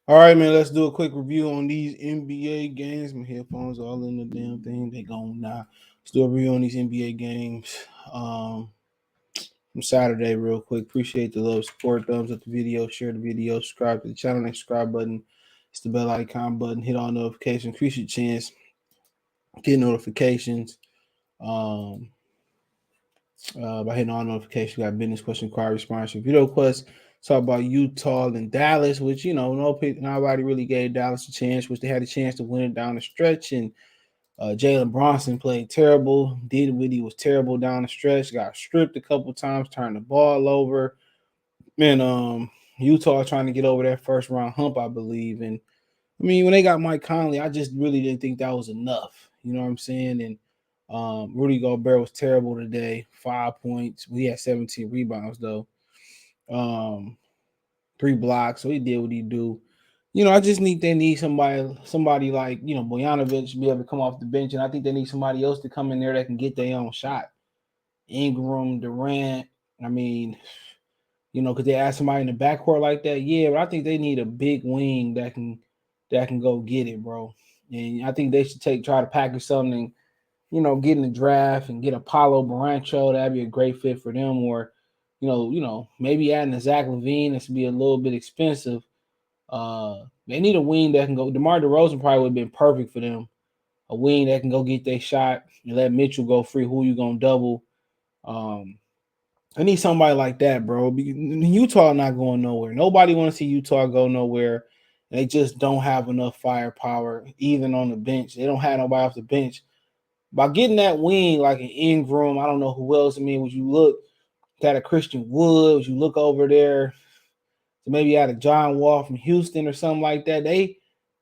All right, man. Let's do a quick review on these NBA games. My headphones all in the damn thing. They gone now. Let's do a review on these NBA games. Um, from Saturday, real quick. Appreciate the love, support, thumbs up the video, share the video, subscribe to the channel, that subscribe button. It's the bell icon button. Hit all notifications. Increase your chance. Get notifications. Um, by hitting all notifications, got business question, inquiry, sponsorship, video quest. Talk about Utah and Dallas, which nobody really gave Dallas a chance, which they had a chance to win it down the stretch. And Jalen Bronson played terrible. Dinwiddie was terrible down the stretch. Got stripped a couple times, turned the ball over. And Utah trying to get over that first round hump, I believe. And I mean, when they got Mike Conley, I just really didn't think that was enough. You know what I'm saying? And Rudy Gobert was terrible today. 5 points. We had 17 rebounds though. Um, 3 blocks. So he did what he do. I just they need somebody like Bojanovic to be able to come off the bench, and I think they need somebody else to come in there that can get their own shot. Ingram, Durant. I mean, because they ask somebody in the backcourt like that. Yeah, but I think they need a big wing that can go get it, bro. And I think they should try to package something, get in the draft and get Apollo Barancho. That'd be a great fit for them. Or, maybe adding a Zach LaVine. This would be a little bit expensive. They need a wing that can go. DeMar DeRozan probably would have been perfect for them. A wing that can go get their shot and let Mitchell go free. Who you gonna double? Um, I need somebody like that, bro. Utah not going nowhere. Nobody want to see Utah go nowhere. They just don't have enough firepower, even on the bench. They don't have nobody off the bench. By getting that wing like an Ingram, I don't know who else. I mean, would you look at a Christian Wood? Would you look over there to maybe out of John Wall from Houston or something like that? They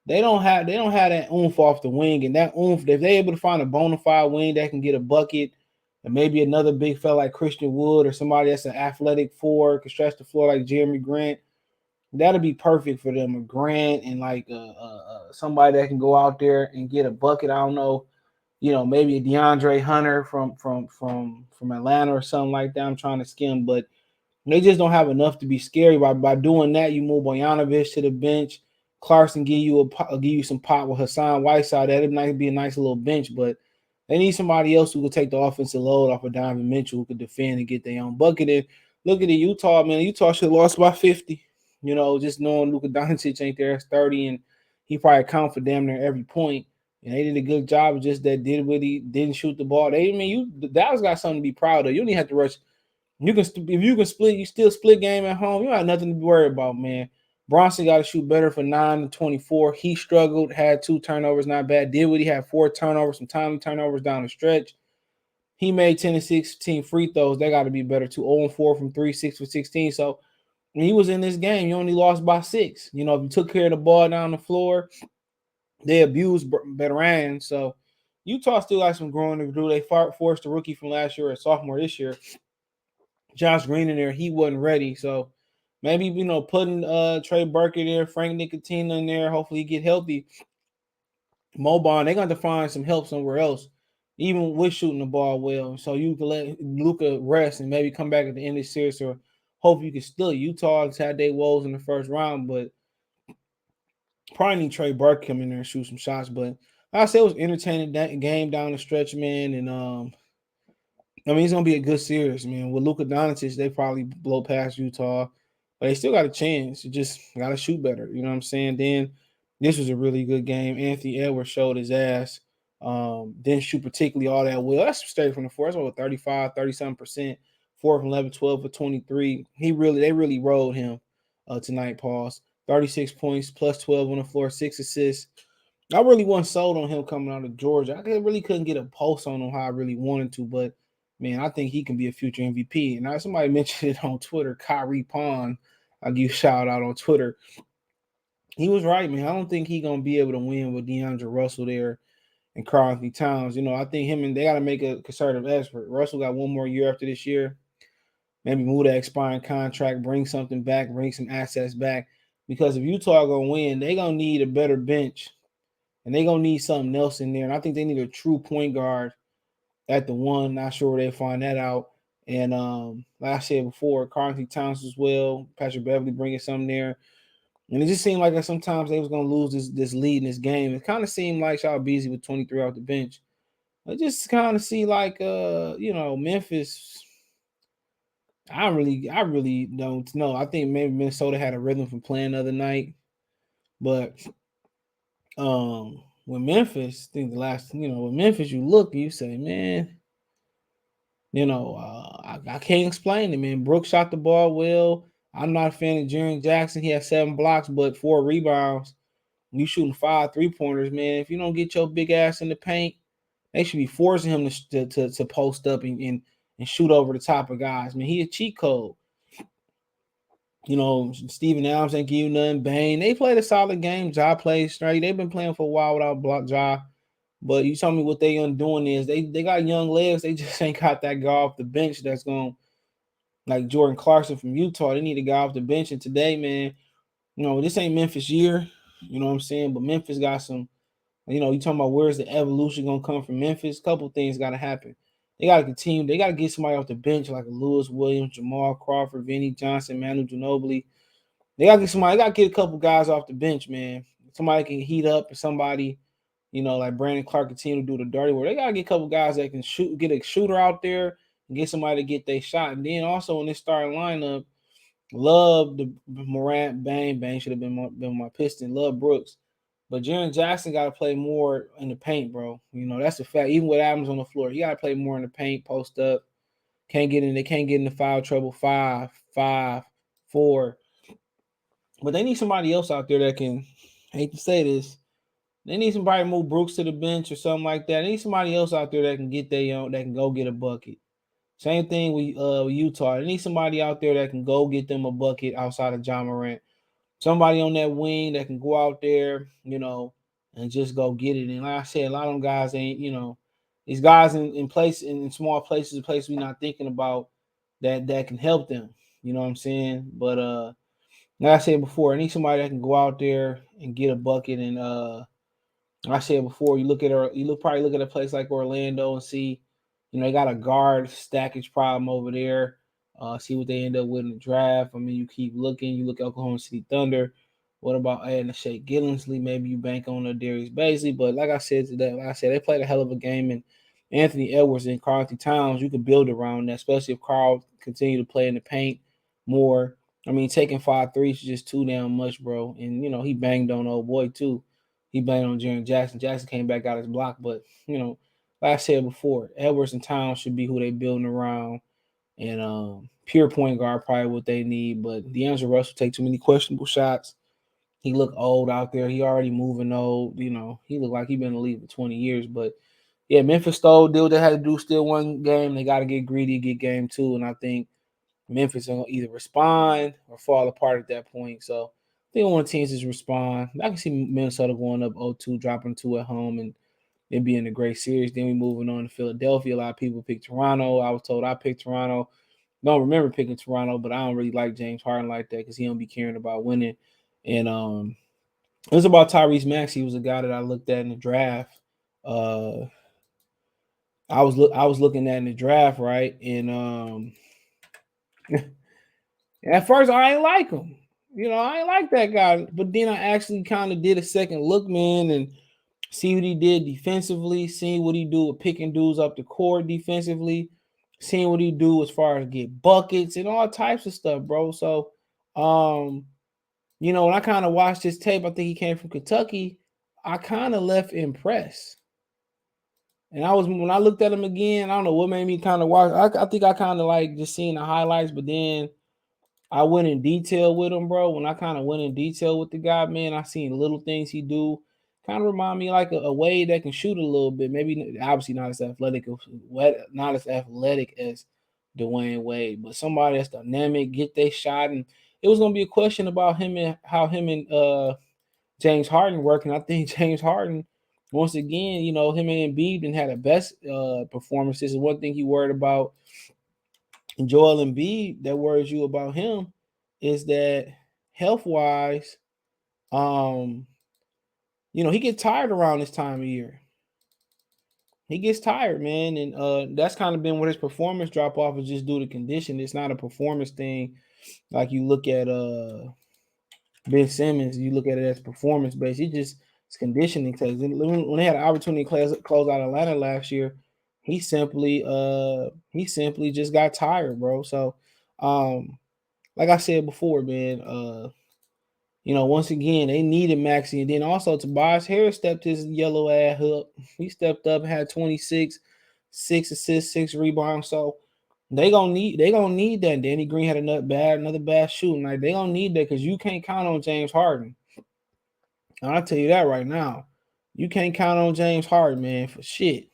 don't have that oomph off the wing, and that oomph, if they're able to find a bona fide wing that can get a bucket, and maybe another big fella like Christian Wood or somebody that's an athletic four, can stretch the floor like Jeremy Grant, that'll be perfect for them. A Grant and like somebody that can go out there and get a bucket. I don't know, maybe a DeAndre Hunter from Atlanta or something like that. I'm trying to skim, but they just don't have enough to be scary. By doing that, you move Bojanovic to the bench. Clarkson give you some pop with Hassan Whiteside. That might be a nice little bench, but they need somebody else who could take the offensive load off of Donovan Mitchell, who could defend and get their own bucket. And look at the Utah, man. Utah should have lost by 50. Just knowing Luka Doncic ain't there, it's 30, and he probably count for damn near every point. And they did a good job of just that did what he didn't shoot the ball. Dallas got something to be proud of. You don't even have to rush. If you can split, you still split game at home. You got nothing to be worried about, man. Bronson got to shoot better for 9 to 24. He struggled, had 2 turnovers, not bad. Did what he had 4 turnovers, some timely turnovers down the stretch. He made 10 to 16 free throws. They got to be better too. 0-4 from 3, 6 for 16. So when he was in this game, you only lost by 6. If you took care of the ball down the floor, they abused Betterain. So Utah still got some growing to do. They forced a rookie from last year, a sophomore this year, Josh Green in there. He wasn't ready. So maybe, putting Trey Burke in there, Frank Nicotina in there, hopefully he get healthy. Mobile, they're going to find some help somewhere else, even with shooting the ball well. So you can let Luka rest and maybe come back at the end of the series, or hope you can still. Utah has had their woes in the first round, but probably need Trey Burke come in there and shoot some shots. But like I said, it was entertaining that game down the stretch, man. And I mean, it's gonna be a good series, man. With Luka Doncic, they probably blow past Utah, but they still got a chance. You just gotta shoot better. You know what I'm saying? Then this was a really good game. Anthony Edwards showed his ass. Didn't shoot particularly all that well. That's straight from the floor. That's over 35, 30-something%. 4 from 11, 12 for 23. They really rolled him tonight, Pauls. 36 points, plus 12 on the floor, 6 assists. I really wasn't sold on him coming out of Georgia. I really couldn't get a pulse on him how I really wanted to, but man, I think he can be a future MVP. And now somebody mentioned it on Twitter, Kyrie Pond. I'll give you a shout out on Twitter. He was right, man. I don't think he's gonna be able to win with DeAndre Russell there and Karl Anthony Towns. I think they gotta make a conservative effort. Russell got one more year after this year. Maybe move that expiring contract, bring something back, bring some assets back. Because if Utah gonna win, they gonna need a better bench. And they gonna need something else in there. And I think they need a true point guard at the one. Not sure where they find that out. And like I said before, Karl Anthony Towns as well. Patrick Beverly bringing something there. And it just seemed like that sometimes they was gonna lose this lead in this game. It kind of seemed like Shaw Beasley with 23 off the bench. I just kind of see like Memphis. I really don't know. I think maybe Minnesota had a rhythm from playing the other night, but with Memphis, I think with Memphis, you look and you say, man, I can't explain it, man. Brooks shot the ball well. I'm not a fan of Jaren Jackson. He had 7 blocks, but 4 rebounds. You shooting 5 3-pointers, man. If you don't get your big ass in the paint, they should be forcing him to post up and shoot over the top of guys. Man, he a cheat code. Steven Adams ain't give you nothing. Bane, they played a solid game. Ja plays straight. They've been playing for a while without block Ja. But you tell me what they doing is they got young legs. They just ain't got that guy off the bench that's going like Jordan Clarkson from Utah. They need a guy off the bench. And today, man, this ain't Memphis year. You know what I'm saying? But Memphis got some. You talking about where's the evolution gonna come from Memphis? A couple things gotta happen. They gotta continue. They gotta get somebody off the bench like a Lewis Williams, Jamal Crawford, Vinny Johnson, Manu Ginobili. They gotta get somebody. They gotta get a couple guys off the bench, man. Somebody can heat up, or somebody, like Brandon Clark continue to do the dirty work. They gotta get a couple guys that can shoot, get a shooter out there, and get somebody to get their shot. And then also in this starting lineup, love the Morant, Bang should have been my Piston. Love Brooks. But Jaren Jackson got to play more in the paint, bro. That's a fact. Even with Adams on the floor, he got to play more in the paint, post up. They can't get in the foul trouble. 5, 5, 4. But they need somebody else out there that can. I hate to say this. They need somebody to move Brooks to the bench or something like that. They need somebody else out there that can get that can go get a bucket. Same thing with Utah. They need somebody out there that can go get them a bucket outside of John Morant. Somebody on that wing that can go out there, and just go get it. And like I said, a lot of them guys ain't, these guys in small places, a place we're not thinking about that can help them. You know what I'm saying? But like I said before, I need somebody that can go out there and get a bucket. And like I said before, probably look at a place like Orlando and see, they got a guard stackage problem over there. See what they end up with in the draft. I mean, you keep looking. You look at Oklahoma City Thunder. What about adding a Shea Gillensley? Maybe you bank on a Darius Baisley. But like I said today, they played a hell of a game. And Anthony Edwards and Karl-Anthony Towns, you could build around that, especially if Carl continue to play in the paint more. I mean, taking 5 threes is just too damn much, bro. And, he banged on old boy, too. He banged on Jaren Jackson. Jackson came back, got his block. But, like I said before, Edwards and Towns should be who they building around. And pure point guard probably what they need. But D'Angelo Russell take too many questionable shots. He looked old out there. He already moving old. He looked like he been in the league for 20 years. But, yeah, Memphis stole, did what they had to do, still one game. They got to get greedy, get game 2. And I think Memphis will either respond or fall apart at that point. So I think one of the teams is respond. I can see Minnesota going up 0-2, dropping 2 at home, and it being a great series. Then we moving on to Philadelphia. A lot of people pick Toronto. I was told I picked Toronto. Don't remember picking Toronto, but I don't really like James Harden like that because he don't be caring about winning. And it was about Tyrese Maxey. He was a guy that I looked at in the draft. I was looking at in the draft, right? And at first I ain't like him. I ain't like that guy. But then I actually kind of did a second look, man, and see what he did defensively, seeing what he do with picking dudes up the court defensively, seeing what he do as far as get buckets and all types of stuff, bro. So, when I kind of watched his tape, I think he came from Kentucky. I kind of left impressed. And when I looked at him again, I don't know what made me kind of watch. I think I kind of like just seeing the highlights, but then I went in detail with him, bro. When I kind of went in detail with the guy, man, I seen little things he do. Kind of remind me like a Wade that can shoot a little bit. Maybe obviously not as athletic as Dwayne Wade, but somebody that's dynamic, get their shot. And it was gonna be a question about him and how him and James Harden work. And I think James Harden, once again, him and Embiid didn't have the best performances. And one thing he worried about Joel Embiid that worries you about him is that health-wise, he gets tired around this time of year. He gets tired, man, and that's kind of been what his performance drop off is just due to condition. It's not a performance thing like you look at Ben Simmons, you look at it as performance based. It's conditioning because when they had an opportunity to close out Atlanta last year, he simply just got tired, bro. So, um, like I said before, man, once again they needed Maxi, and then also Tobias Harris stepped his yellow ass up. He stepped up, had 26, 6 assists, 6 rebounds. So they gonna need that. Danny Green had another bad shooting. Like they gonna need that because you can't count on James Harden. And I'll tell you that right now. You can't count on James Harden, man, for shit.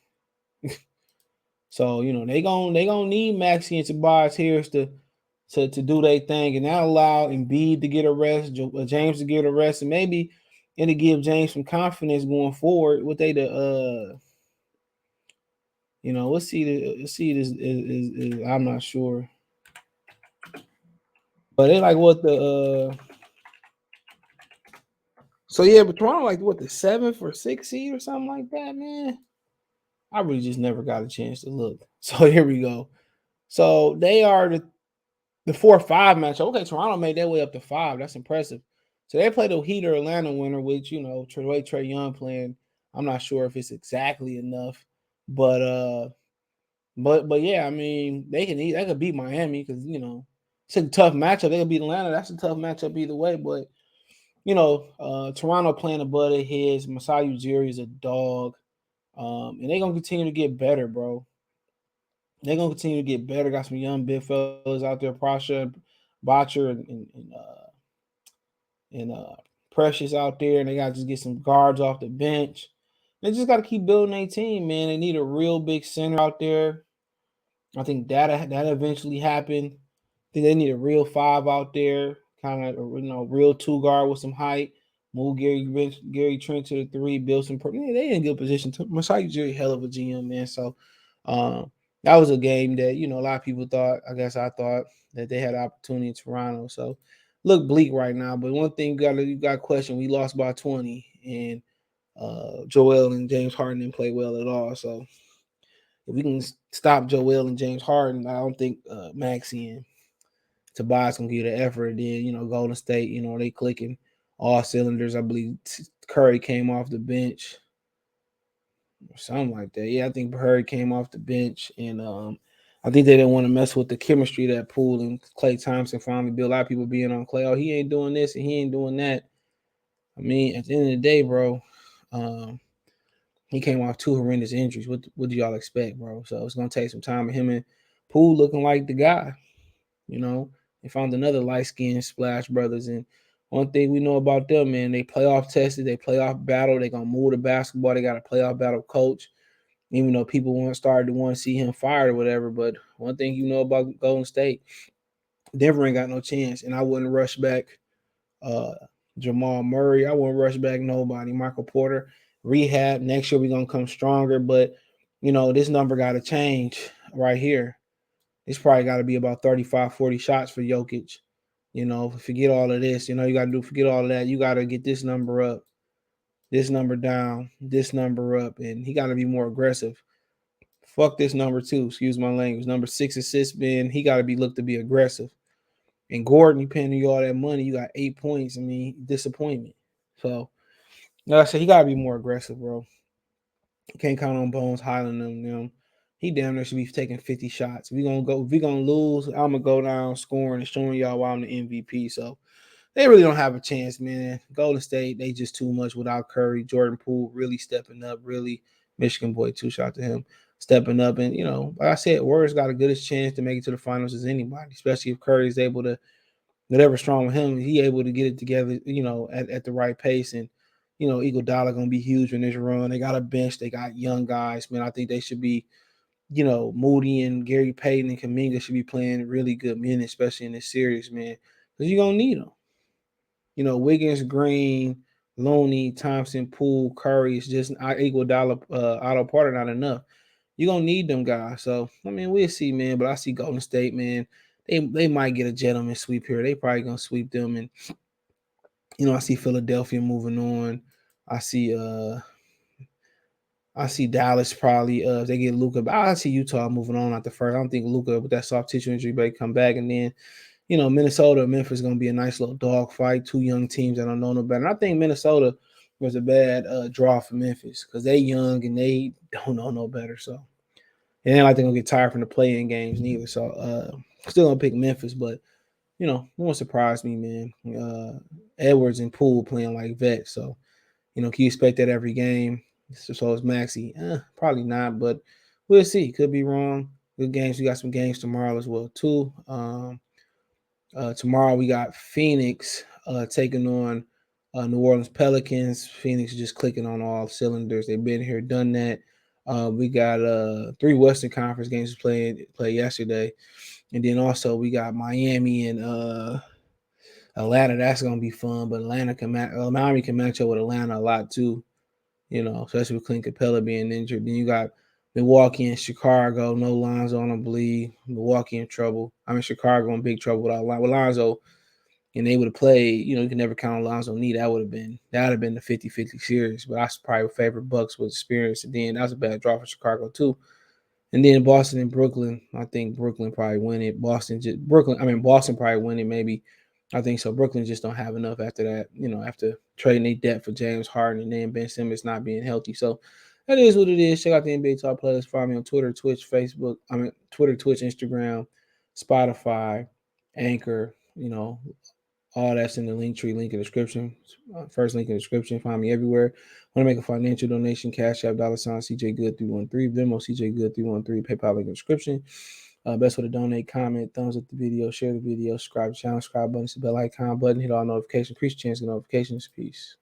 So, they gonna need Maxi and Tobias Harris to do their thing, and that allow Embiid to get a rest, James to get a rest, and maybe it'll give James some confidence going forward. What they let's see is I'm not sure, but they like what the so yeah, but Toronto like what the 7th or 6th seed or something like that, man. I really just never got a chance to look. So here we go. So they are the 4-5 matchup. Okay, Toronto made their way up to 5. That's impressive. So they played the Heat or Atlanta winner, which Trey Young playing. I'm not sure if it's exactly enough, but but yeah, I mean they could beat Miami because it's a tough matchup. They could beat Atlanta. That's a tough matchup either way. But Toronto playing above their heads. Masai Ujiri is a dog, and they're gonna continue to get better, bro. They're gonna continue to get better. Got some young big fellas out there, Prasha, Botcher, and Precious out there, and they got to just get some guards off the bench. They just got to keep building their team, man. They need a real big center out there. I think that eventually happened. I think they need a real 5 out there, kind of real 2 guard with some height. Move Gary Trent to the 3, build some. Yeah, they in good position. Masai Ujiri, hell of a GM, man. So, that was a game that a lot of people thought. I guess I thought that they had opportunity in Toronto. So, look bleak right now. But one thing you got to question: we lost by 20, and Joel and James Harden didn't play well at all. So, if we can stop Joel and James Harden, I don't think Maxi and Tobias gonna give the effort. Then Golden State, they clicking all cylinders. I believe Curry came off the bench or something like that. Yeah, I think Curry came off the bench, and I think they didn't want to mess with the chemistry that Poole and Klay Thompson finally built. A lot of people being on Klay, oh, he ain't doing this and he ain't doing that. I mean, at the end of the day, bro, um, he came off 2 horrendous injuries. What do y'all expect, bro? So it's gonna take some time. And him and Poole looking like the guy. You know, they found another light skinned Splash Brothers. And one thing we know about them, man, they playoff tested, they playoff battle, they gonna move the basketball, they got a playoff battle coach. Even though people started to want to see him fired or whatever. But one thing you know about Golden State, Denver ain't got no chance. And I wouldn't rush back uh Jamal Murray. I wouldn't rush back nobody. Michael Porter, rehab. Next year we're gonna come stronger. But this number gotta change right here. It's probably got to be about 35, 40 shots for Jokic. Forget all of this. You got to forget all of that. You got to get this number up, this number down, this number up, and he got to be more aggressive. Fuck this number 2. Excuse my language. Number 6 assists, man. He got to be looked to be aggressive. And Gordon, you paying you all that money. You got 8 points. I mean, disappointment. So, like I said, he got to be more aggressive, bro. You can't count on Bones Highland them. He damn near should be taking 50 shots. If we gonna lose, I'm gonna go down scoring and showing y'all why I'm the MVP. So they really don't have a chance, man. Golden State, they just too much without Curry. Jordan Poole really stepping up, really Michigan boy, 2 shot to him, stepping up. And like I said, Warriors got a goodest chance to make it to the finals as anybody, especially if Curry is able to, whatever's strong with him, he able to get it together, at the right pace. And Iguodala gonna be huge in this run. They got a bench, they got young guys, man. I think they should be, Moody and Gary Payton and Kuminga should be playing really good minutes, especially in this series, man. Because you're gonna need them. Wiggins, Green, Loney, Thompson, Poole, Curry is just Iguodala, Otto Porter not enough. You're gonna need them guys. So I mean, we'll see, man. But I see Golden State, man. They might get a gentleman sweep here. They probably gonna sweep them. And I see Philadelphia moving on. I see Dallas probably if they get Luka, but I see Utah moving on at the first. I don't think Luka with that soft tissue injury may come back, and then Minnesota, Memphis is going to be a nice little dog fight. Two young teams that don't know no better. And I think Minnesota was a bad draw for Memphis because they young and they don't know no better. So, and then I think they'll get tired from the play-in games neither. So, still going to pick Memphis, but it won't surprise me, man. Edwards and Poole playing like vets. So, can you expect that every game? So is Maxey. Probably not, but we'll see. Could be wrong. Good games. We got some games tomorrow as well, too. Tomorrow we got Phoenix taking on New Orleans Pelicans. Phoenix just clicking on all cylinders. They've been here, done that. We got 3 Western Conference games played yesterday, and then also we got Miami and Atlanta. That's gonna be fun. But Miami can match up with Atlanta a lot too. Especially with Clint Capella being injured. Then you got Milwaukee and Chicago. No Lonzo, I don't believe. Milwaukee in trouble. Chicago in big trouble without Lonzo. And they would have played, you can never count on Lonzo knee. That would have been the 50-50 series. But I probably favor Bucks with experience. And then that was a bad draw for Chicago too. And then Boston and Brooklyn. I think Brooklyn probably win it. Boston probably win it maybe. I think so. Brooklyn just don't have enough after that, after trading their depth for James Harden and then Ben Simmons not being healthy. So that is what it is. Check out the NBA Top Players. Follow me on Twitter, Twitch, Instagram, Spotify, Anchor, all that's in the link tree, link in the description. First link in the description. Find me everywhere. Want to make a financial donation? Cash App, $, CJ Good 313, Venmo, CJ Good 313, PayPal link in the description. Best way to donate, comment, thumbs up the video, share the video, subscribe to the channel, subscribe button, hit the bell icon button, hit all notifications, increase your chance of notifications. Peace.